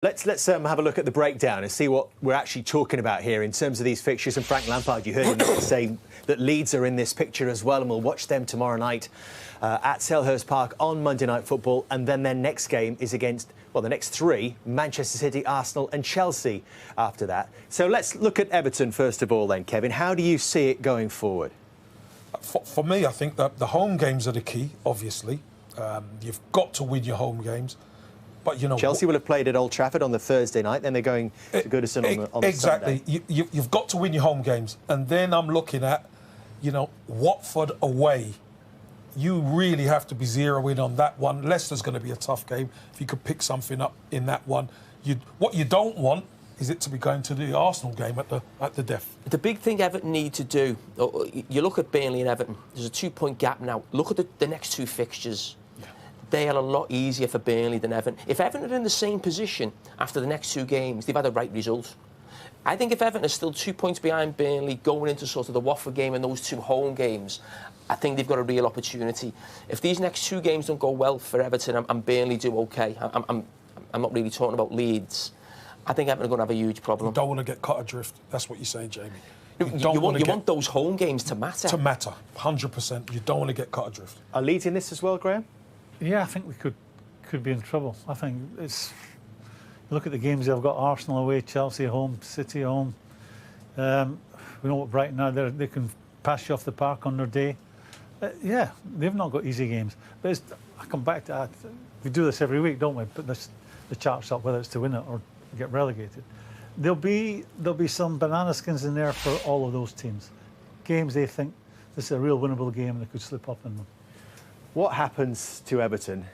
Let's have a look at the breakdown and see what we're actually talking about here in terms of these fixtures. And Frank Lampard, you heard him say that Leeds are in this picture as well, and we'll watch them tomorrow night at Selhurst Park on Monday Night Football. And then their next game is against, well, the next three, Manchester City, Arsenal and Chelsea after that. So let's look at Everton first of all then, Kevin. How do you see it going forward? For me, I think that the home games are the key, obviously. You've got to win your home games. But, you know, Chelsea will have played at Old Trafford on the Thursday night, then they're going to Goodison on the exactly. Sunday. You've got to win your home games. And then I'm looking at, you know, Watford away. You really have to be zeroing on that one. Leicester's going to be a tough game. If you could pick something up in that one. What you don't want is it to be going to the Arsenal game at the death. The big thing Everton need to do, you look at Burnley and Everton, there's a 2-point gap now. Look at the next two fixtures. They are a lot easier for Burnley than Everton. If Everton are in the same position after the next two games, they've had the right result. I think if Everton are still 2 points behind Burnley going into sort of the Watford game and those two home games, I think they've got a real opportunity. If these next two games don't go well for Everton and Burnley do OK, I'm not really talking about Leeds, I think Everton are going to have a huge problem. You don't want to get caught adrift. That's what you're saying, Jamie. You want those home games to matter. To matter, 100%. You don't want to get caught adrift. Are Leeds in this as well, Graham? Yeah, I think we could be in trouble. I think it's... Look at the games they've got: Arsenal away, Chelsea home, City home. We know what Brighton are. They can pass you off the park on their day. Yeah, they've not got easy games. But I come back to that. We do this every week, don't we? Put the charts up, whether it's to win it or get relegated. There'll be some banana skins in there for all of those teams. Games they think this is a real winnable game and they could slip up in them. What happens to Everton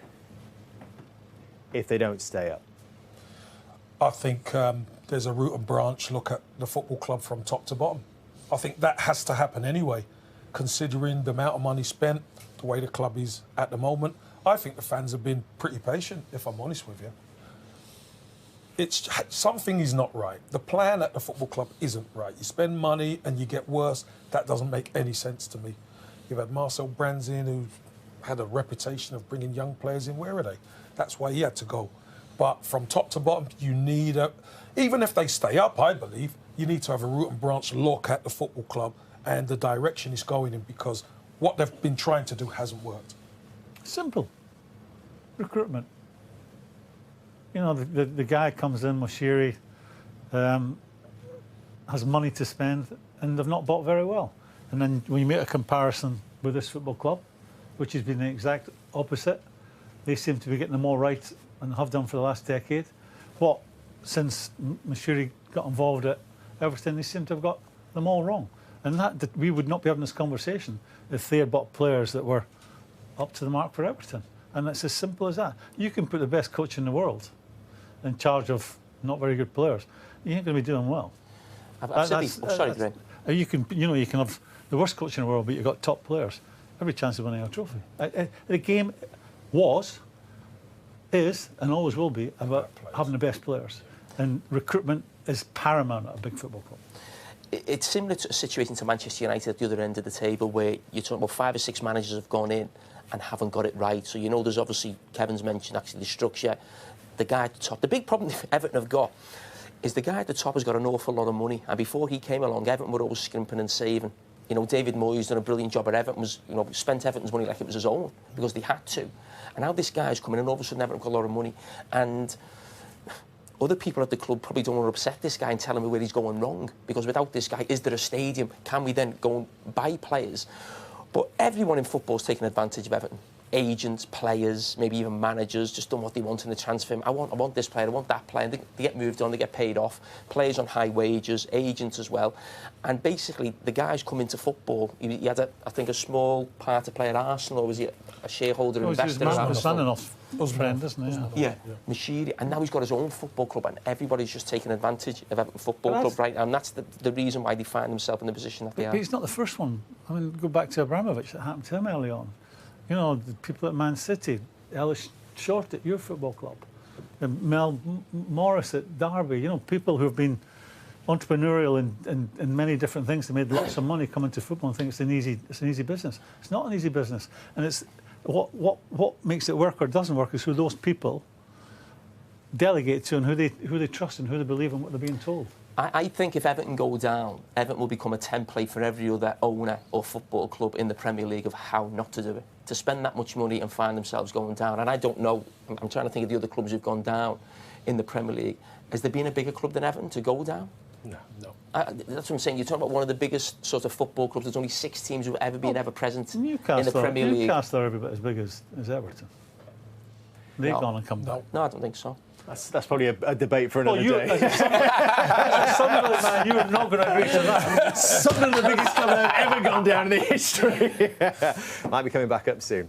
if they don't stay up? I think there's a root and branch look at the football club from top to bottom. I think that has to happen anyway, considering the amount of money spent, the way the club is at the moment. I think the fans have been pretty patient, if I'm honest with you. Something is not right. The plan at the football club isn't right. You spend money and you get worse. That doesn't make any sense to me. You've had Marcel Brands in, who had a reputation of bringing young players in. Where are they? That's why he had to go. But from top to bottom, you need even if they stay up, I believe, you need to have a root and branch look at the football club and the direction it's going in, because what they've been trying to do hasn't worked. Simple. Recruitment. You know, the guy comes in, Moshiri, has money to spend, and they've not bought very well. And then when you make a comparison with this football club, which has been the exact opposite, they seem to be getting them all right and have done for the last decade. Since Moshiri got involved at Everton, they seem to have got them all wrong. And that we would not be having this conversation if they had bought players that were up to the mark for Everton. And it's as simple as that. You can put the best coach in the world in charge of not very good players. You ain't going to be doing well. Sorry, Graham. You can have the worst coach in the world, but you've got top players. Every chance of winning a trophy. The game is, and always will be, about having the best players. And recruitment is paramount at a big football club. It's similar to a situation to Manchester United at the other end of the table, where you're talking about 5 or 6 managers have gone in and haven't got it right. So, you know, there's obviously, Kevin's mentioned actually the structure, the guy at the top. The big problem Everton have got is the guy at the top has got an awful lot of money. And before he came along, Everton were always scrimping and saving. You know, David Moyes done a brilliant job at Everton, spent Everton's money like it was his own, because they had to. And now this guy's coming in, all of a sudden Everton got a lot of money. And other people at the club probably don't want to upset this guy and tell him where he's going wrong, because without this guy, is there a stadium? Can we then go and buy players? But everyone in football's taking advantage of Everton. Agents, players, maybe even managers, just done what they want in the transfer. I want this player, I want that player. They get moved on, they get paid off. Players on high wages, agents as well. And basically, the guys come into football. He had, I think, a small part to play at Arsenal, or was he a shareholder investor? He's his friend, isn't he? Yeah, Moshiri. And now he's got his own football club, and everybody's just taking advantage of Everton Football Club right now. And that's the reason why they find themselves in the position that they are. But he's not the first one. I mean, go back to Abramovich. That happened to him early on. You know, the people at Man City, Ellis Short at your football club, and Mel Morris at Derby, you know, people who have been entrepreneurial in many different things. They made lots of money coming to football and think it's an easy business. It's not an easy business. And it's what makes it work or doesn't work is who those people delegate to and who they trust and who they believe in what they're being told. I think if Everton go down, Everton will become a template for every other owner or football club in the Premier League of how not to do it. To spend that much money and find themselves going down. And I don't know, I'm trying to think of the other clubs who've gone down in the Premier League. Has there been a bigger club than Everton to go down? No. That's what I'm saying. You're talking about one of the biggest sort of football clubs. There's only 6 teams who've ever been ever present in the Premier League. Newcastle are every bit as big as Everton. They've gone and come back. No, I don't think so. That's probably a debate for another day. As Sunderland man, you are not going to agree to that. Sunderland, the biggest club that have ever gone down in the history. Might be coming back up soon.